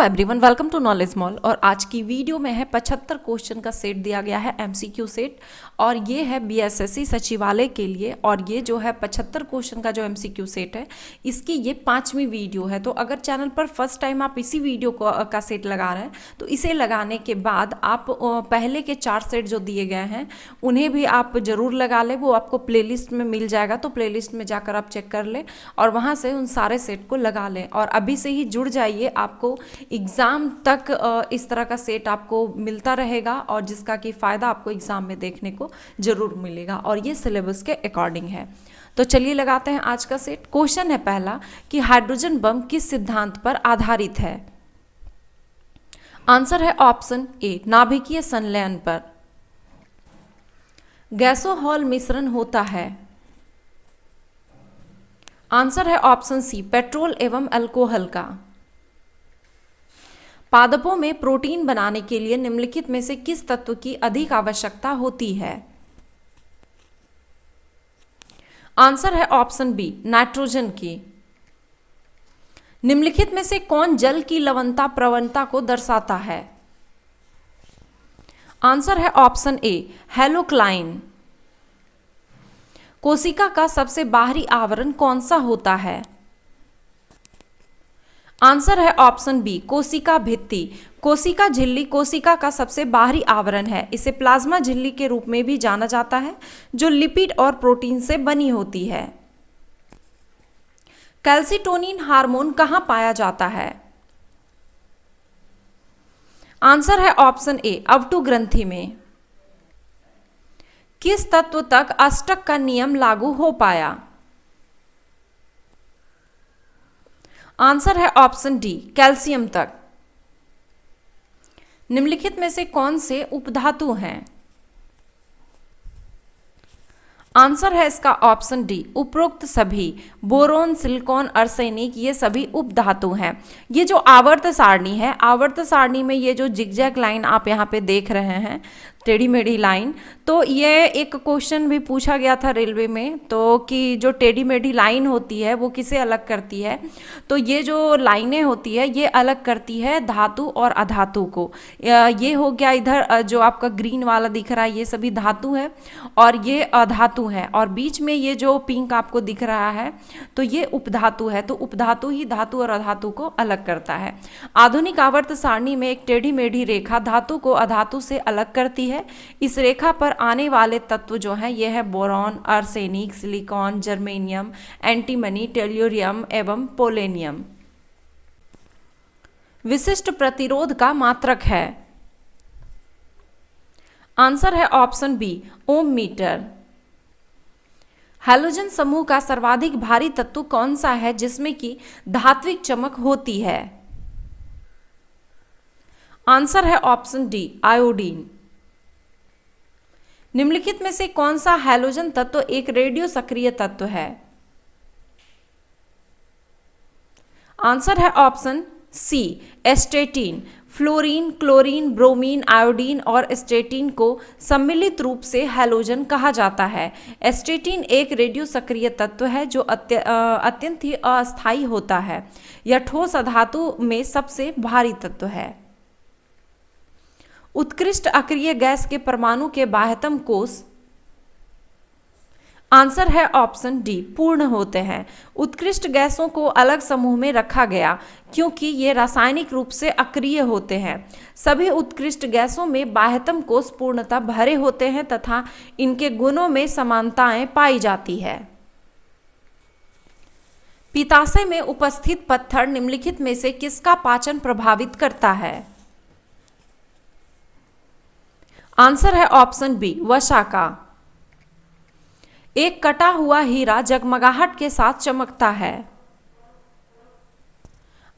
Everyone, welcome to Knowledge Mall. और आज की वीडियो में है 75 क्वेश्चन का सेट दिया गया है, एमसीक्यू सेट। और ये है बीएसएससी सचिवालय के लिए। और ये जो है 75 क्वेश्चन का जो एमसीक्यू सेट है, इसकी ये 5वीं वीडियो है। तो अगर चैनल पर फर्स्ट टाइम आप इसी वीडियो का सेट लगा रहे हैं, तो इसे लगाने के बाद आप पहले के 4 सेट जो दिए गए हैं उन्हें भी आप ज़रूर लगा लें। वो आपको प्लेलिस्ट में मिल जाएगा, तो प्लेलिस्ट में जाकर आप चेक कर लें और वहाँ से उन सारे सेट को लगा लें। और अभी से ही जुड़ जाइए, आपको एग्ज़ाम तक इस तरह का सेट आपको मिलता रहेगा और जिसका कि फ़ायदा आपको एग्ज़ाम में देखने को ज़रूर मिलेगा। और ये सिलेबस के अकॉर्डिंग है। तो चलिए लगाते हैं आज का सेट। क्वेश्चन है पहला कि हाइड्रोजन बम किस सिद्धांत पर आधारित है। आंसर है ऑप्शन ए, नाभिकीय संलयन पर। गैसोहॉल मिश्रण होता है। आंसर है ऑप्शन सी, पेट्रोल एवं अल्कोहल का। पादपों में प्रोटीन बनाने के लिए निम्नलिखित में से किस तत्व की अधिक आवश्यकता होती है। आंसर है ऑप्शन बी, नाइट्रोजन की। निम्नलिखित में से कौन जल की लवणता प्रवणता को दर्शाता है। आंसर है ऑप्शन ए, हेलोक्लाइन। कोशिका का सबसे बाहरी आवरण कौन सा होता है। आंसर है ऑप्शन बी, कोशिका भित्ति। कोशिका झिल्ली कोशिका का सबसे बाहरी आवरण है। इसे प्लाज्मा झिल्ली के रूप में भी जाना जाता है, जो लिपिड और प्रोटीन से बनी होती है। कैल्सिटोनिन हार्मोन कहाँ पाया जाता है। आंसर है ऑप्शन ए, अवटु ग्रंथि में। किस तत्व तक अष्टक का नियम लागू हो पाया। आंसर है ऑप्शन डी, कैल्शियम तक। निम्नलिखित में से कौन से उपधातु हैं। आंसर है इसका ऑप्शन डी, उपरोक्त सभी। बोरोन, सिलिकॉन, आर्सेनिक, ये सभी उपधातु हैं। ये जो आवर्त सारणी है, आवर्त सारणी में ये जो जिगजैग लाइन आप यहाँ पे देख रहे हैं, टेढ़ी मेढ़ी लाइन, तो ये एक क्वेश्चन भी पूछा गया था रेलवे में, तो कि जो टेढ़ी मेढ़ी लाइन होती है वो किसे अलग करती है। तो ये जो लाइनें होती है ये अलग करती है धातु और अधातु को। ये हो गया इधर जो आपका ग्रीन वाला दिख रहा है, ये सभी धातु है और ये अधातु है। और बीच में ये जो पिंक आपको दिख रहा है, तो ये उपधातु है। तो उपधातु ही धातु और अधातु को अलग करता है। आधुनिक आवर्त सारणी में एक टेढ़ी मेढ़ी रेखा धातु को अधातु से अलग करती है। इस रेखा पर आने वाले तत्व जो हैं ये है boron, arsenic, silicon, germanium, antimony, tellurium एवं पोलेनियम। विशिष्ट प्रतिरोध का मात्रक है। आंसर है ऑप्शन बी, ओम मीटर। हैलोजन समूह का सर्वाधिक भारी तत्व कौन सा है जिसमें कि धात्विक चमक होती है। आंसर है ऑप्शन डी, आयोडीन। निम्नलिखित में से कौन सा हैलोजन तत्व एक रेडियो सक्रिय तत्व है। आंसर है option C, astatine. Fluorine, chlorine, bromine, iodine और एस्टेटिन को सम्मिलित रूप से हैलोजन कहा जाता है। एस्टेटिन एक रेडियो सक्रिय तत्व है जो अत्यंत ही अस्थायी होता है। यह ठोस धातु में सबसे भारी तत्व है। उत्कृष्ट अक्रिय गैस के परमाणु के बाह्यतम कोश। आंसर है ऑप्शन डी, पूर्ण होते हैं। उत्कृष्ट गैसों को अलग समूह में रखा गया क्योंकि ये रासायनिक रूप से अक्रिय होते हैं। सभी उत्कृष्ट गैसों में बाह्यतम कोश पूर्णतः भरे होते हैं तथा इनके गुणों में समानताएं पाई जाती है। पित्ताशय में उपस्थित पत्थर निम्नलिखित में से किसका पाचन प्रभावित करता है। आंसर है ऑप्शन बी, वसा का। एक कटा हुआ हीरा जगमगाहट के साथ चमकता है।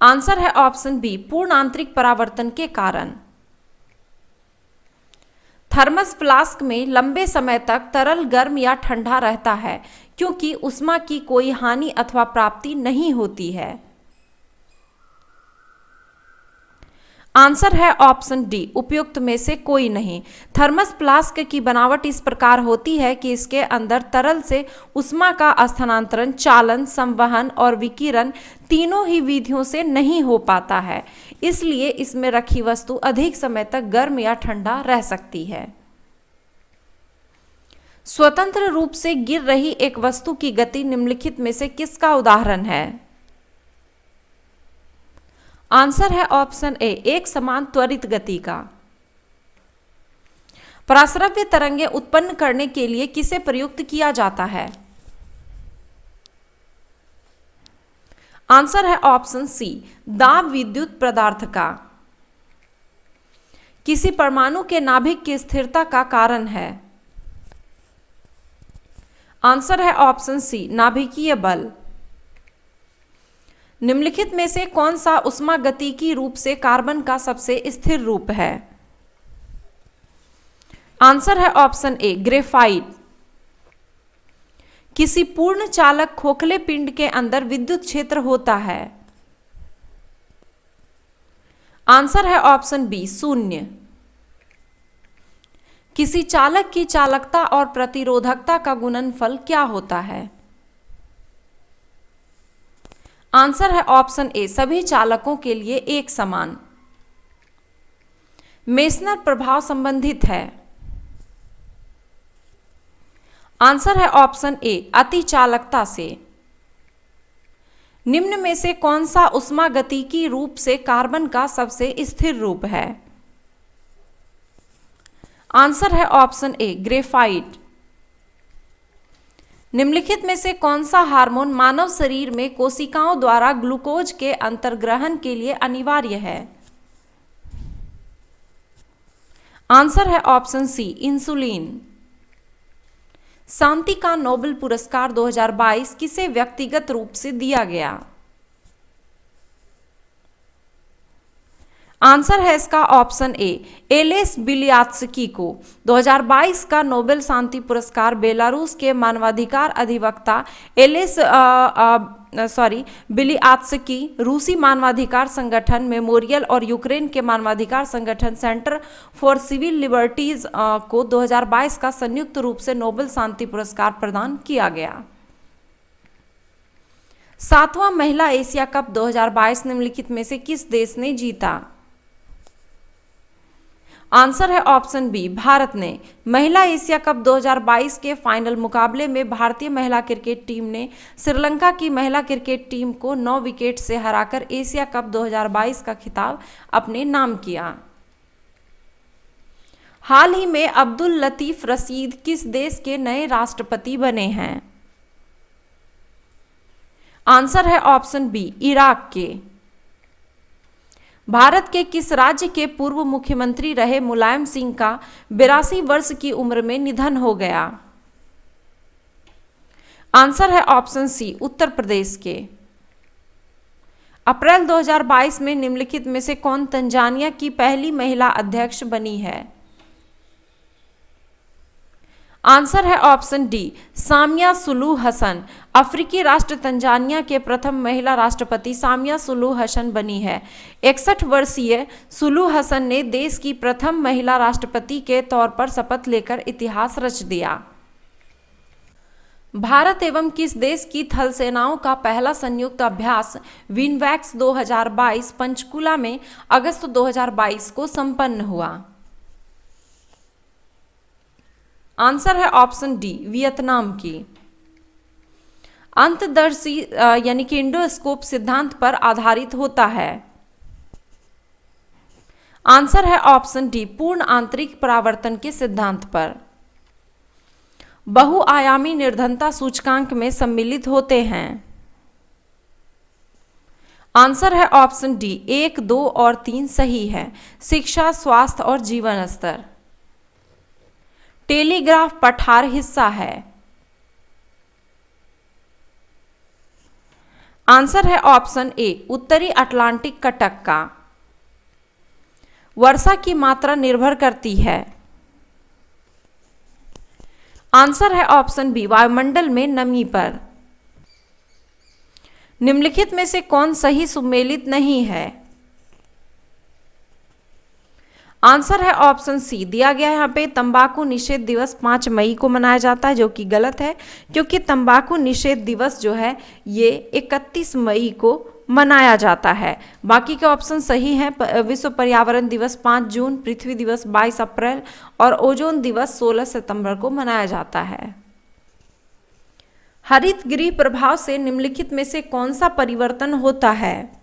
आंसर है ऑप्शन बी, पूर्ण आंतरिक परावर्तन के कारण। थर्मस फ्लास्क में लंबे समय तक तरल गर्म या ठंडा रहता है क्योंकि ऊष्मा की कोई हानि अथवा प्राप्ति नहीं होती है। आंसर है ऑप्शन डी, उपयुक्त में से कोई नहीं। थर्मस फ्लास्क की बनावट इस प्रकार होती है कि इसके अंदर तरल से उष्मा का स्थानांतरण, चालन, संवहन और विकिरण तीनों ही विधियों से नहीं हो पाता है, इसलिए इसमें रखी वस्तु अधिक समय तक गर्म या ठंडा रह सकती है। स्वतंत्र रूप से गिर रही एक वस्तु की गति निम्नलिखित में से किसका उदाहरण है? आंसर है ऑप्शन ए, एक समान त्वरित गति का। पराश्रव्य तरंगें उत्पन्न करने के लिए किसे प्रयुक्त किया जाता है? आंसर है ऑप्शन सी, दाब विद्युत पदार्थ का। किसी परमाणु के नाभिक की स्थिरता का कारण है? आंसर है ऑप्शन सी, नाभिकीय बल। निम्नलिखित में से कौन सा ऊष्मागतिकी रूप से कार्बन का सबसे स्थिर रूप है? आंसर है ऑप्शन ए, ग्रेफाइट। किसी पूर्ण चालक खोखले पिंड के अंदर विद्युत क्षेत्र होता है? आंसर है ऑप्शन बी, शून्य। किसी चालक की चालकता और प्रतिरोधकता का गुणनफल क्या होता है? आंसर है ऑप्शन ए, सभी चालकों के लिए एक समान। मेसनर प्रभाव संबंधित है? आंसर है ऑप्शन ए, अति चालकता से। निम्न में से कौन सा ऊष्मागतिकी रूप से कार्बन का सबसे स्थिर रूप है? आंसर है ऑप्शन ए, ग्रेफाइट। निम्नलिखित में से कौन सा हार्मोन मानव शरीर में कोशिकाओं द्वारा ग्लूकोज के अंतर्ग्रहण के लिए अनिवार्य है? आंसर है ऑप्शन सी, इंसुलिन। शांति का नोबेल पुरस्कार 2022 किसे व्यक्तिगत रूप से दिया गया? आंसर है इसका ऑप्शन ए, एलेस बिलियात्स्की को। 2022 का नोबेल शांति पुरस्कार बेलारूस के मानवाधिकार अधिवक्ता एलेस बिलियात्स्की, रूसी मानवाधिकार संगठन मेमोरियल और यूक्रेन के मानवाधिकार संगठन सेंटर फॉर सिविल लिबर्टीज को 2022 का संयुक्त रूप से नोबेल शांति पुरस्कार प्रदान किया गया। 7वां महिला एशिया कप 2022 निम्नलिखित में से किस देश ने जीता? आंसर है ऑप्शन बी, भारत ने। महिला एशिया कप 2022 के फाइनल मुकाबले में भारतीय महिला क्रिकेट टीम ने श्रीलंका की महिला क्रिकेट टीम को 9 विकेट से हराकर एशिया कप 2022 का खिताब अपने नाम किया। हाल ही में अब्दुल लतीफ रशीद किस देश के नए राष्ट्रपति बने हैं? आंसर है ऑप्शन बी, इराक के। भारत के किस राज्य के पूर्व मुख्यमंत्री रहे मुलायम सिंह का 82 वर्ष की उम्र में निधन हो गया? आंसर है ऑप्शन सी, उत्तर प्रदेश के। अप्रैल 2022 में निम्नलिखित में से कौन तंजानिया की पहली महिला अध्यक्ष बनी है? आंसर है ऑप्शन डी, सामिया सुलूहु हसन। अफ्रीकी राष्ट्र तंजानिया के प्रथम महिला राष्ट्रपति सामिया सुलूहु हसन बनी है। 61 वर्षीय सुलूहु हसन ने देश की प्रथम महिला राष्ट्रपति के तौर पर शपथ लेकर इतिहास रच दिया। भारत एवं किस देश की थल सेनाओं का पहला संयुक्त अभ्यास विनवैक्स 2022 पंचकुला में अगस्त 2022 को संपन्न हुआ? आंसर है ऑप्शन डी, वियतनाम की। अंतर्दर्शी यानी कि इंडोस्कोप सिद्धांत पर आधारित होता है? आंसर है ऑप्शन डी, पूर्ण आंतरिक परावर्तन के सिद्धांत पर। बहुआयामी निर्धनता सूचकांक में सम्मिलित होते हैं? आंसर है ऑप्शन डी, 1, 2 और 3 सही है। शिक्षा, स्वास्थ्य और जीवन स्तर। टेलीग्राफ पठार हिस्सा है? आंसर है ऑप्शन ए, उत्तरी अटलांटिक कटक का। वर्षा की मात्रा निर्भर करती है? आंसर है ऑप्शन बी, वायुमंडल में नमी पर। निम्नलिखित में से कौन सही सुमेलित नहीं है? आंसर है ऑप्शन सी दिया गया है यहाँ पे, तंबाकू निषेध दिवस 5 मई को मनाया जाता है, जो कि गलत है क्योंकि तंबाकू निषेध दिवस जो है ये 31 मई को मनाया जाता है। बाकी के ऑप्शन सही हैं। विश्व पर्यावरण दिवस 5 जून, पृथ्वी दिवस 22 अप्रैल और ओजोन दिवस 16 सितंबर को मनाया जाता है। हरित गृह प्रभाव से निम्नलिखित में से कौन सा परिवर्तन होता है?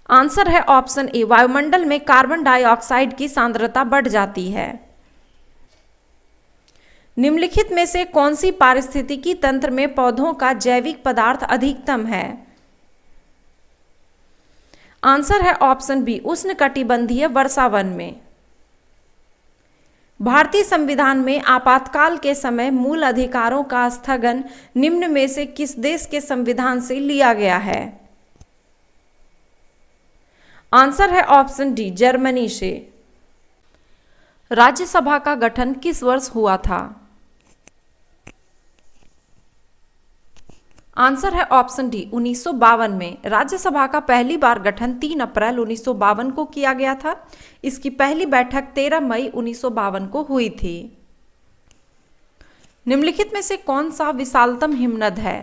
आंसर है ऑप्शन ए, वायुमंडल में कार्बन डाइऑक्साइड की सांद्रता बढ़ जाती है। निम्नलिखित में से कौन सी पारिस्थितिकी तंत्र में पौधों का जैविक पदार्थ अधिकतम है? आंसर है ऑप्शन बी, उष्णकटिबंधीय वर्षावन में। भारतीय संविधान में आपातकाल के समय मूल अधिकारों का स्थगन निम्न में से किस देश के संविधान से लिया गया है? आंसर है ऑप्शन डी, जर्मनी से। राज्यसभा का गठन किस वर्ष हुआ था? आंसर है ऑप्शन डी, 1952 में। राज्यसभा का पहली बार गठन 3 अप्रैल 1952 को किया गया था। इसकी पहली बैठक 13 मई 1952 को हुई थी। निम्नलिखित में से कौन सा विशालतम हिमनद है?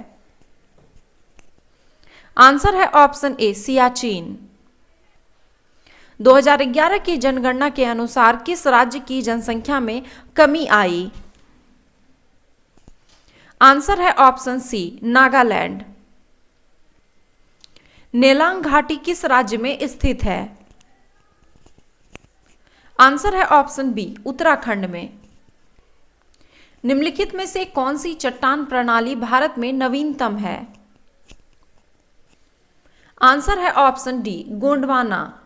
आंसर है ऑप्शन ए, सियाचिन। 2011 की जनगणना के अनुसार किस राज्य की जनसंख्या में कमी आई? आंसर है ऑप्शन सी, नागालैंड। नेलांग घाटी किस राज्य में स्थित है? आंसर है ऑप्शन बी, उत्तराखंड में। निम्नलिखित में से कौन सी चट्टान प्रणाली भारत में नवीनतम है? आंसर है ऑप्शन डी, गोंडवाना।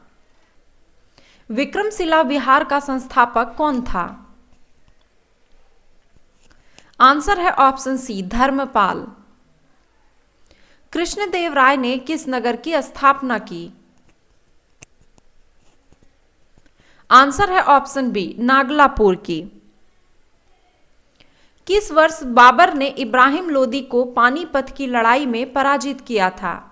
विक्रमशिला विहार का संस्थापक कौन था? आंसर है ऑप्शन सी, धर्मपाल। कृष्णदेव राय ने किस नगर की स्थापना की? आंसर है ऑप्शन बी, नागलापुर की। किस वर्ष बाबर ने इब्राहिम लोदी को पानीपत की लड़ाई में पराजित किया था?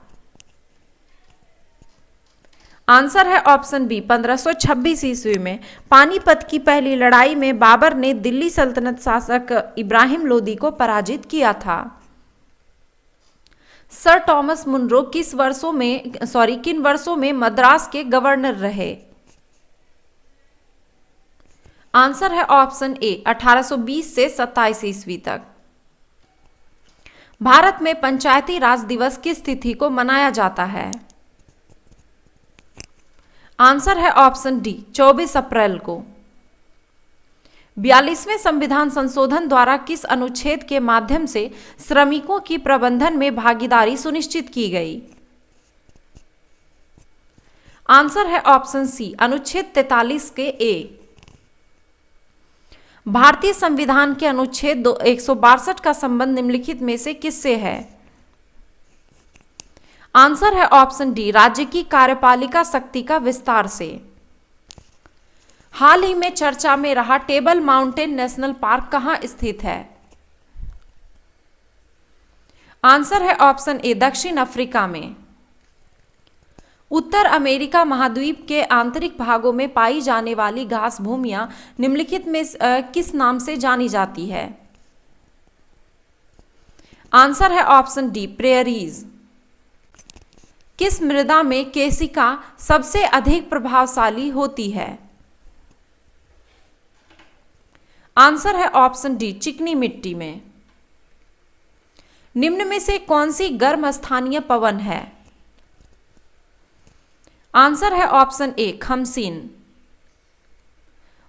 आंसर है ऑप्शन बी, 1526 ईस्वी में। पानीपत की पहली लड़ाई में बाबर ने दिल्ली सल्तनत शासक इब्राहिम लोदी को पराजित किया था। सर टॉमस मुनरो किन वर्षों में मद्रास के गवर्नर रहे? आंसर है ऑप्शन ए, 1820 से 27 ईस्वी तक। भारत में पंचायती राज दिवस किस तिथि को मनाया जाता है? आंसर है ऑप्शन डी, 24 अप्रैल को। 42वें संविधान संशोधन द्वारा किस अनुच्छेद के माध्यम से श्रमिकों की प्रबंधन में भागीदारी सुनिश्चित की गई? आंसर है ऑप्शन सी, अनुच्छेद 43 के ए। भारतीय संविधान के अनुच्छेद 162 का संबंध निम्नलिखित में से किससे है? आंसर है ऑप्शन डी, राज्य की कार्यपालिका शक्ति का विस्तार से। हाल ही में चर्चा में रहा टेबल माउंटेन नेशनल पार्क कहां स्थित है? आंसर है ऑप्शन ए, दक्षिण अफ्रीका में। उत्तर अमेरिका महाद्वीप के आंतरिक भागों में पाई जाने वाली घास भूमियां निम्नलिखित में किस नाम से जानी जाती है? आंसर है ऑप्शन डी, प्रेयरीज। किस मृदा में केशिका सबसे अधिक प्रभावशाली होती है? आंसर है ऑप्शन डी, चिकनी मिट्टी में। निम्न में से कौन सी गर्म स्थानीय पवन है? आंसर है ऑप्शन ए, खमसीन।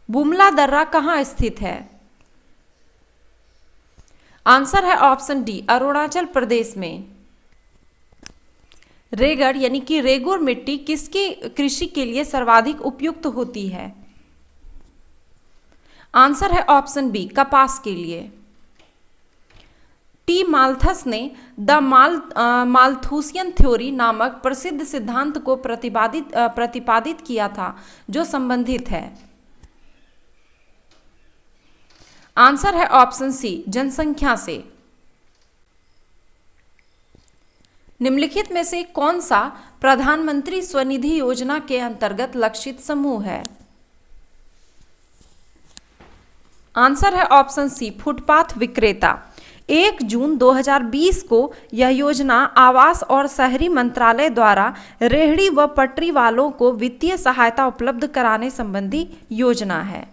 बुमला दर्रा कहां स्थित है? आंसर है ऑप्शन डी, अरुणाचल प्रदेश में। रेगड़ यानी कि रेगुर मिट्टी किसकी कृषि के लिए सर्वाधिक उपयुक्त होती है? आंसर है ऑप्शन बी, कपास के लिए। टी माल्थस ने द माल्थुसियन थ्योरी नामक प्रसिद्ध सिद्धांत को प्रतिपादित किया था, जो संबंधित है। आंसर है ऑप्शन सी, जनसंख्या से। निम्नलिखित में से कौन सा प्रधानमंत्री स्वनिधि योजना के अंतर्गत लक्षित समूह है? आंसर है ऑप्शन सी, फुटपाथ विक्रेता। 1 जून 2020 को यह योजना आवास और शहरी मंत्रालय द्वारा रेहड़ी व पटरी वालों को वित्तीय सहायता उपलब्ध कराने संबंधी योजना है।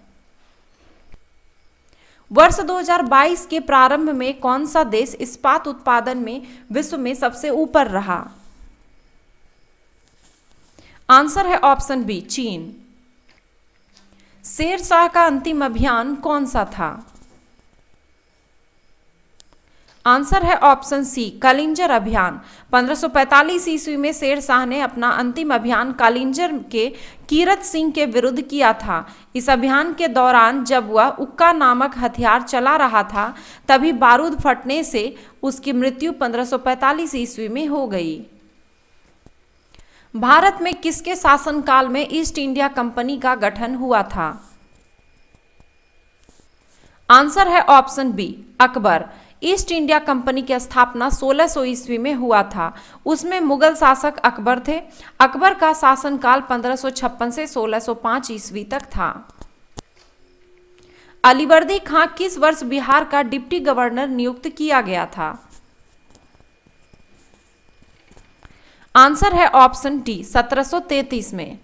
वर्ष 2022 के प्रारंभ में कौन सा देश इस्पात उत्पादन में विश्व में सबसे ऊपर रहा? आंसर है ऑप्शन बी, चीन। शेरशाह का अंतिम अभियान कौन सा था? आंसर है ऑप्शन सी, कालिंजर अभियान। 1545 ईस्वी में शेरशाह ने अपना अंतिम अभियान कालिंजर के कीरत सिंह के विरुद्ध किया था। इस अभियान के दौरान जब वह उक्का नामक हथियार चला रहा था, तभी बारूद फटने से उसकी मृत्यु 1545 ईस्वी में हो गई। भारत में किसके शासनकाल में ईस्ट इंडिया कंपनी का गठन हुआ था? आंसर है option B, Akbar. East India Company की स्थापना 1600 ईस्वी में हुआ था। उसमें मुगल शासक अकबर थे। अकबर का शासनकाल 1556 से 1605 ईस्वी तक था। अलीवर्दी खां किस वर्ष बिहार का डिप्टी गवर्नर नियुक्त किया गया था? आंसर है ऑप्शन डी, 1733 में।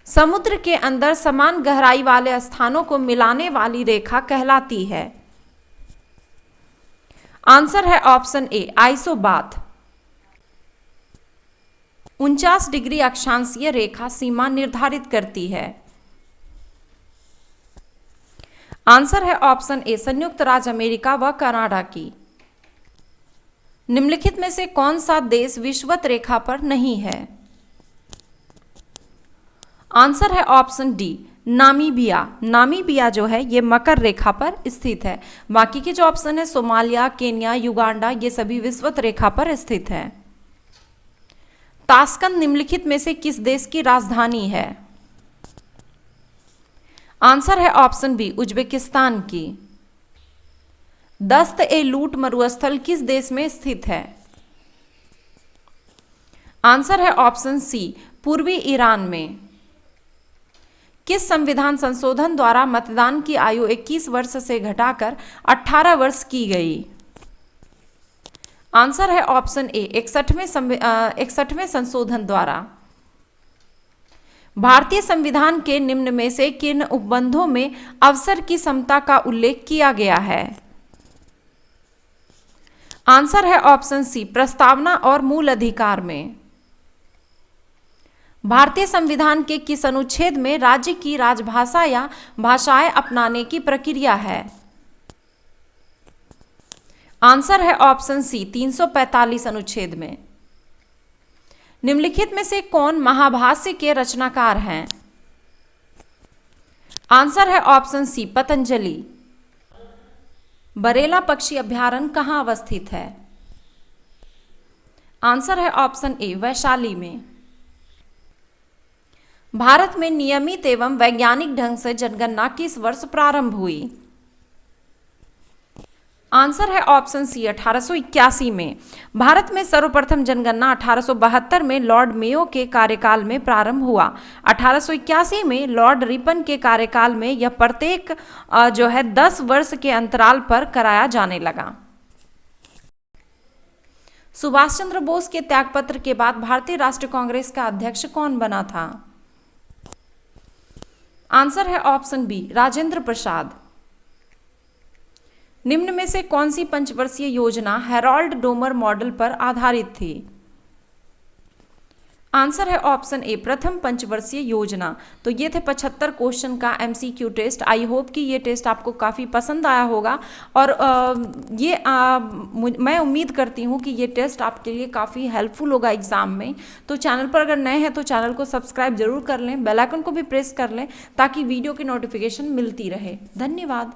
समुद्र के अंदर समान गहराई वाले स्थानों को मिलाने वाली रेखा कहलाती है? आंसर है ऑप्शन ए, आइसोबाथ। 49 डिग्री अक्षांशीय रेखा सीमा निर्धारित करती है? आंसर है ऑप्शन ए, संयुक्त राज्य अमेरिका व कनाडा की। निम्नलिखित में से कौन सा देश विषुवत रेखा पर नहीं है? आंसर है ऑप्शन डी, नामीबिया। नामीबिया जो है ये मकर रेखा पर स्थित है। बाकी के जो ऑप्शन है सोमालिया, केन्या, युगांडा, ये सभी विषुवत रेखा पर स्थित है। ताशकंद निम्नलिखित में से किस देश की राजधानी है? आंसर है ऑप्शन बी, उज्बेकिस्तान की। दस्त-ए-लूट मरुस्थल किस देश में स्थित है? आंसर है ऑप्शन सी, पूर्वी ईरान में। किस संविधान संशोधन द्वारा मतदान की आयु 21 वर्ष से घटाकर 18 वर्ष की गई? आंसर है ऑप्शन ए, 61वें संशोधन द्वारा। भारतीय संविधान के निम्न में से किन उपबंधों में अवसर की समता का उल्लेख किया गया है? आंसर है ऑप्शन सी, प्रस्तावना और मूल अधिकार में। भारतीय संविधान के किस अनुच्छेद में राज्य की राजभाषा या भाषाएं अपनाने की प्रक्रिया है? आंसर है ऑप्शन सी, 345 अनुच्छेद में। निम्नलिखित में से कौन महाभाष्य के रचनाकार हैं? आंसर है ऑप्शन सी, पतंजलि। बरेला पक्षी अभयारण्य कहाँ अवस्थित है? आंसर है ऑप्शन ए, वैशाली में। भारत में नियमित एवं वैज्ञानिक ढंग से जनगणना किस वर्ष प्रारंभ हुई? आंसर है ऑप्शन सी, 1881 में। भारत में सर्वप्रथम जनगणना 1872 में लॉर्ड मेयो के कार्यकाल में प्रारंभ हुआ। 1881 में लॉर्ड रिपन के कार्यकाल में यह प्रत्येक 10 वर्ष के अंतराल पर कराया जाने लगा। सुभाष चंद्र बोस के त्यागपत्र के बाद भारतीय राष्ट्रीय कांग्रेस का अध्यक्ष कौन बना था? आंसर है ऑप्शन बी, राजेंद्र प्रसाद। निम्न में से कौन सी पंचवर्षीय योजना हेरोल्ड डोमर मॉडल पर आधारित थी? आंसर है ऑप्शन ए, प्रथम पंचवर्षीय योजना। तो ये थे 75 क्वेश्चन का एमसीक्यू टेस्ट। आई होप कि ये टेस्ट आपको काफ़ी पसंद आया होगा और मैं उम्मीद करती हूँ कि ये टेस्ट आपके लिए काफ़ी हेल्पफुल होगा एग्जाम में। तो चैनल पर अगर नए हैं तो चैनल को सब्सक्राइब जरूर कर लें, बेल आइकन को भी प्रेस कर लें ताकि वीडियो की नोटिफिकेशन मिलती रहे। धन्यवाद।